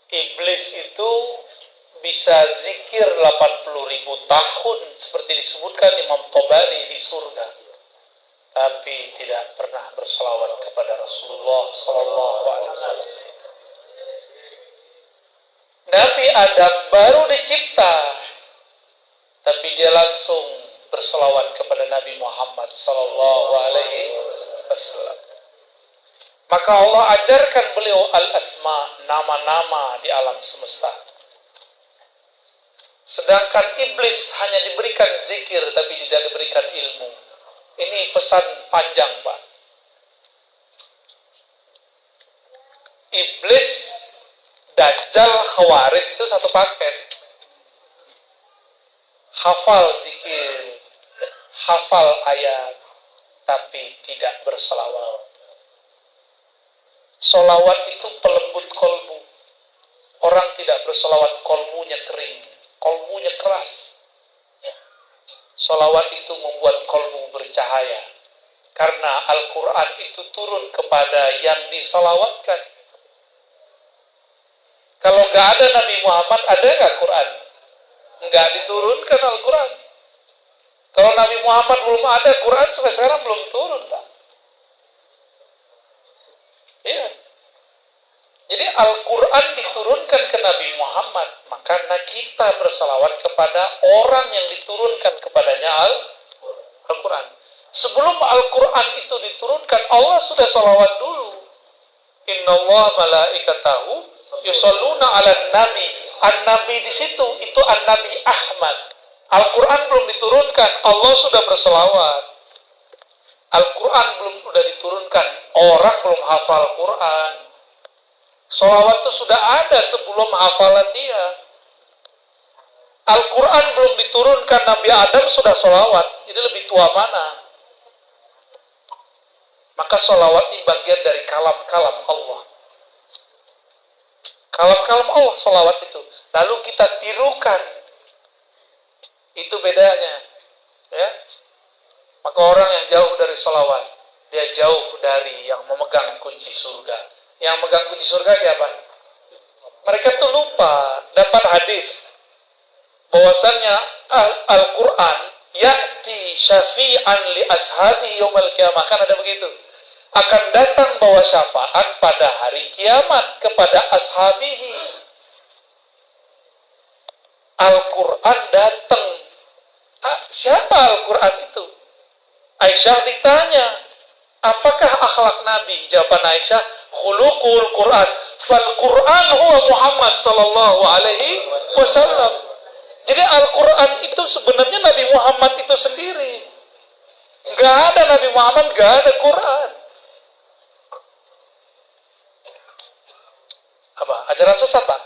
Iblis itu bisa zikir 80.000 tahun seperti disebutkan Imam Tobari di surga, tapi tidak pernah berselawat kepada Rasulullah Sallallahu Alaihi Wasallam. Nabi Adam baru dicipta, tapi dia langsung berselawat kepada Nabi Muhammad Sallallahu Alaihi Wasallam. Maka Allah ajarkan beliau al-asma, nama-nama di alam semesta. Sedangkan iblis hanya diberikan zikir tapi tidak diberikan ilmu. Ini pesan panjang, Pak. Iblis, Dajjal, Khawarij itu satu paket. Hafal zikir, hafal ayat, tapi tidak berselawat. Solawat itu pelembut kolbu. Orang tidak bersolawat, kolbunya kering, kolbunya keras. Solawat itu membuat kolbu bercahaya. Karena Al-Quran itu turun kepada yang disolawatkan. Kalau nggak ada Nabi Muhammad, ada nggak Quran? Nggak diturunkan Al-Quran. Kalau Nabi Muhammad belum ada, Quran sampai sekarang belum turun, Pak. Iya. Jadi Al-Quran diturunkan ke Nabi Muhammad, maka kita bersalawat kepada orang yang diturunkan kepadanya Al-Quran. Sebelum Al-Quran itu diturunkan, Allah sudah salawat dulu. Innallaha malaikatahu yusholluna 'alan nabi. An-nabi di situ itu An-Nabi Ahmad. Al-Quran belum diturunkan, Allah sudah bersalawat. Al-Quran belum sudah diturunkan, orang belum hafal Quran. Salawat itu sudah ada sebelum hafalan dia. Al-Quran belum diturunkan, Nabi Adam sudah salawat. Jadi lebih tua mana? Maka salawat ini bagian dari kalam-kalam Allah. Kalam-kalam Allah salawat itu. Lalu kita tirukan. Itu bedanya. Ya. Maka orang yang jauh dari salawat, dia jauh dari yang memegang kunci surga. Yang memegang kunci surga siapa? Mereka tuh lupa dapat hadis bahwasannya Al-Quran ya'ti syafi'an li ashabi yaumal qiyamah. Kan ada begitu. Akan datang bawa syafaat pada hari kiamat kepada ashabihi. Al-Quran datang. Siapa Al-Quran itu? Aisyah ditanya, apakah akhlak Nabi? Jawaban Aisyah, khuluqul Quran. Fal Quran huwa Muhammad sallallahu alaihi wasallam. Jadi Al-Quran itu sebenarnya Nabi Muhammad itu sendiri. Gak ada Nabi Muhammad, gak ada Quran. Apa? Ajaran sesat, Pak?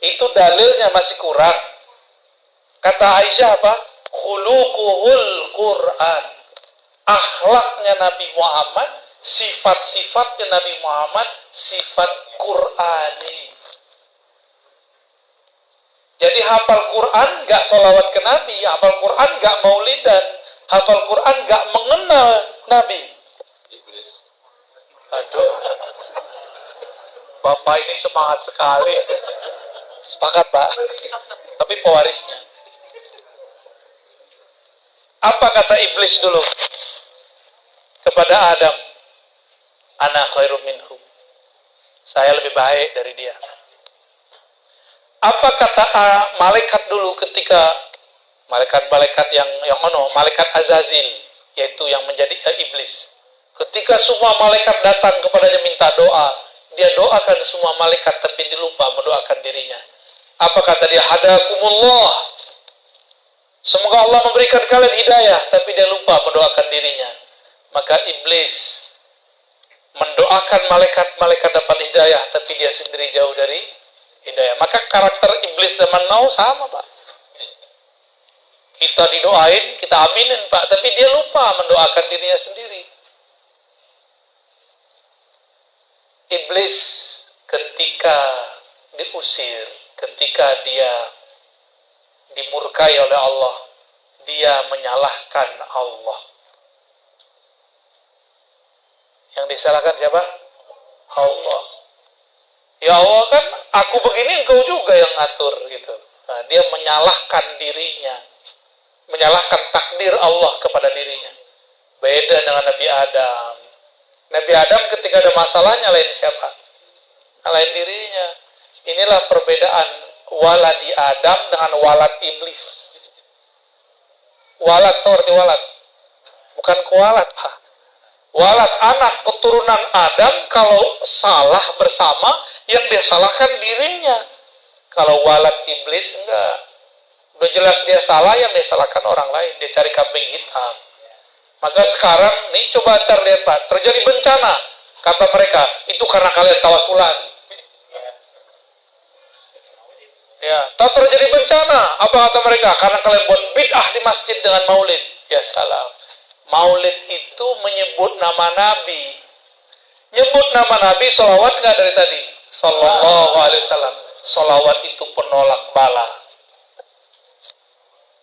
Itu dalilnya masih kurang. Kata Aisyah apa? Khuluquhul Quran. Akhlaknya Nabi Muhammad, sifat-sifatnya Nabi Muhammad, sifat Qurani. Jadi hafal Quran gak sholawat ke Nabi, hafal Quran gak maulidan, hafal Quran gak mengenal Nabi. Aduh, Bapak ini semangat sekali. Sepakat, Pak. Tapi pewarisnya. Apa kata iblis dulu kepada Adam? Ana khairum minhu. Saya lebih baik dari dia. Apa kata malaikat dulu ketika malaikat-malaikat yang malaikat Azazil, yaitu yang menjadi iblis. Ketika semua malaikat datang kepadanya minta doa, dia doakan semua malaikat tapi dia lupa mendoakan dirinya. Apa kata dia? Hadakumullah. Semoga Allah memberikan kalian hidayah, tapi dia lupa mendoakan dirinya. Maka iblis mendoakan malaikat-malaikat dapat hidayah, tapi dia sendiri jauh dari hidayah. Maka karakter iblis zaman now sama, Pak. Kita didoain, kita aminin, Pak, tapi dia lupa mendoakan dirinya sendiri. Iblis ketika diusir, ketika dia dimurkai oleh Allah, dia menyalahkan Allah. Yang disalahkan siapa? Allah. Ya Ya Allah, kan aku begini, engkau juga yang ngatur gitu. Nah, dia menyalahkan dirinya, menyalahkan takdir Allah kepada dirinya. Beda dengan Nabi Adam. Nabi Adam ketika ada masalah nyalain siapa? Nyalain dirinya. Inilah perbedaan waladi Adam dengan walad iblis. Walad itu arti walad, bukan kualat, Pak. Walad anak keturunan Adam, kalau salah bersama yang dia salahkan dirinya. Kalau walad iblis enggak. Udah jelas dia salah, yang dia salahkan orang lain. Dia cari kambing hitam. Maka sekarang nih coba terlihat Pak, terjadi bencana. Kata mereka, itu karena kalian tawasulan. Ya, tak terjadi bencana. Apa kata mereka? Karena kalian buat bid'ah di masjid dengan maulid. Ya salam. Maulid itu menyebut nama Nabi. Nyebut nama Nabi, sholawat nggak dari tadi? Sallallahu alaihi wasallam. Sholawat itu penolak bala.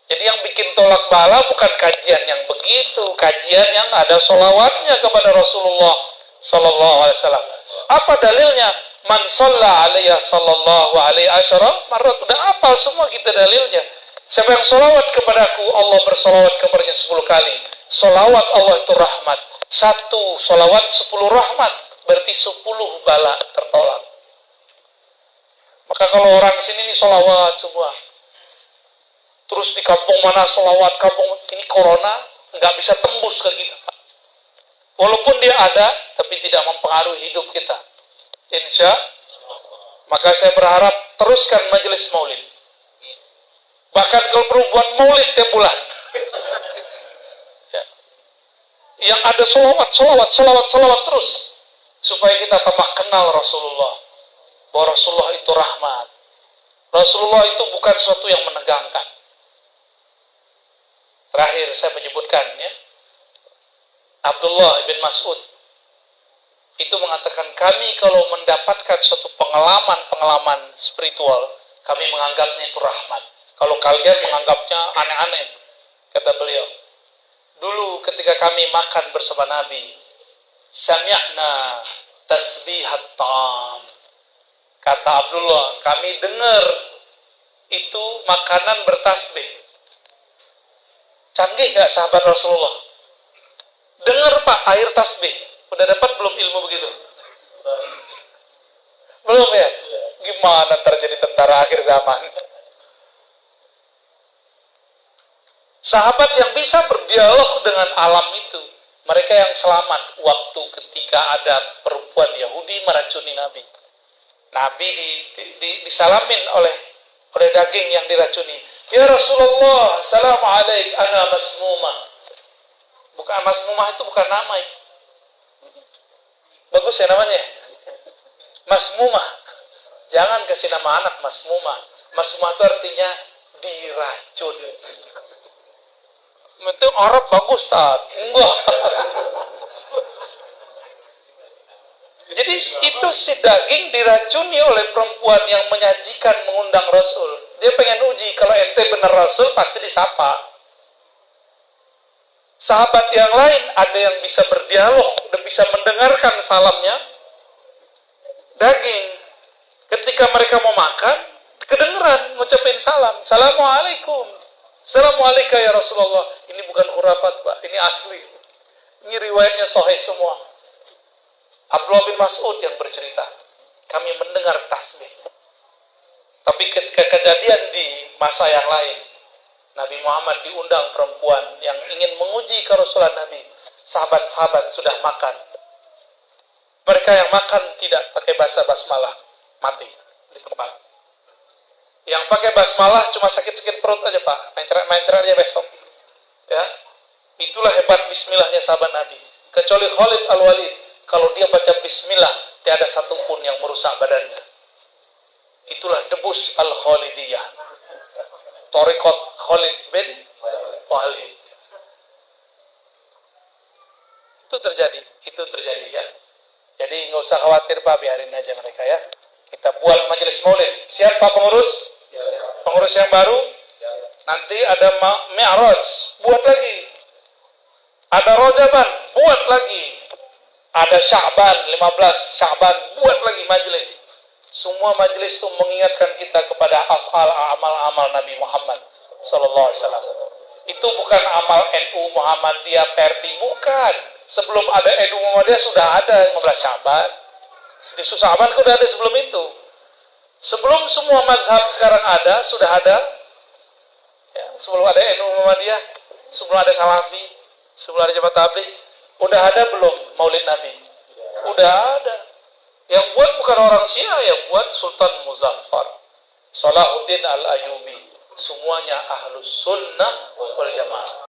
Jadi yang bikin tolak bala bukan kajian yang begitu, kajian yang ada sholawatnya kepada Rasulullah Sallallahu alaihi wasallam. Apa dalilnya? Man shalla alaihi sallallahu alaihi asyara marrat. Udah apal semua kita dalilnya. Siapa yang sholawat kepadaku, Allah bersolawat kepadanya 10 kali. Sholawat Allah itu rahmat. 1 sholawat 10 rahmat. Berarti 10 bala tertolak. Maka kalau orang sini nih sholawat semua. Terus di kampung mana sholawat, kampung ini corona nggak bisa tembus ke kita. Walaupun dia ada, tapi tidak mempengaruhi hidup kita. Insya, maka saya berharap teruskan majelis maulid. Bahkan kalau perlu buat maulid tiap bulan. Ya. Yang ada solawat terus. Supaya kita tambah kenal Rasulullah. Bahwa Rasulullah itu rahmat. Rasulullah itu bukan sesuatu yang menegangkan. Terakhir saya menyebutkan ya, Abdullah bin Mas'ud itu mengatakan, kami kalau mendapatkan suatu pengalaman spiritual, kami menganggapnya itu rahmat. Kalau kalian menganggapnya aneh-aneh, kata beliau. Dulu ketika kami makan bersama Nabi, sami'na tasbihat ta'am. Kata Abdullah, kami dengar itu makanan bertasbih. Canggih gak sahabat Rasulullah? Dengar Pak, air tasbih. Udah dapat belum ilmu begitu? Belum ya? Gimana terjadi tentara akhir zaman? Sahabat yang bisa berdialog dengan alam itu, mereka yang selamat waktu ketika ada perempuan Yahudi meracuni Nabi. Nabi disalamin oleh daging yang diracuni. Ya Rasulullah, salam alaik, ana masmumah. Bukan masmumah, itu bukan nama itu. Bagus ya namanya. Masmumah. Jangan kasih nama anak masmumah. Masmumah itu artinya diracun. Itu Arab bagus, Tad. Enggak. Jadi itu si daging diracuni oleh perempuan yang menyajikan, mengundang Rasul. Dia pengen uji, kalau ente benar Rasul, pasti disapa. Sahabat yang lain, ada yang bisa berdialog, dan bisa mendengarkan salamnya. Daging. Ketika mereka mau makan, kedengeran ngucapin salam. Assalamualaikum. Assalamualaikum ya Rasulullah. Ini bukan khurafat, Pak. Ini asli. Ini riwayatnya sahih semua. Abdullah bin Mas'ud yang bercerita. Kami mendengar tasbih. Tapi ketika kejadian di masa yang lain, Nabi Muhammad diundang perempuan yang ingin menguji kerasulan Nabi. Sahabat-sahabat sudah makan. Mereka yang makan tidak pakai bahasa basmalah, mati di tempat. Yang pakai basmalah cuma sakit-sakit perut aja Pak, main cerai aja besok. Ya, itulah hebat Bismillahnya sahabat Nabi. Kecuali Khalid Al-Walid, kalau dia baca Bismillah, tiada satupun yang merusak badannya. Itulah debus Al-Khalidiyah, Thariqat Khalid bin Walid. Itu terjadi ya. Jadi nggak usah khawatir Pak, biarin aja mereka ya. Kita buat majelis maulid. Siap Pak pengurus? Pengurus yang baru? Nanti ada Mi'raj, buat lagi. Ada Rojaban, buat lagi. Ada Sya'ban, 15 Sya'ban, buat lagi majelis. Semua majelis itu mengingatkan kita kepada amal-amal Nabi Muhammad sallallahu alaihi wasallam. Itu bukan amal NU Muhammadiyah Perti, bukan. Sebelum ada NU Muhammadiyah sudah ada 15 Syaban. Di Syaban sudah ada sebelum itu. Sebelum semua mazhab sekarang ada, sudah ada. Ya, sebelum ada NU Muhammadiyah, sebelum ada Salafi, sebelum ada Jamaah Tabligh, udah ada belum Maulid Nabi? Udah ada. Yang buat bukan orang Syiah, yang buat Sultan Muzaffar, Salahuddin Al-Ayyubi. Semuanya ahlus sunnah wal jamaah.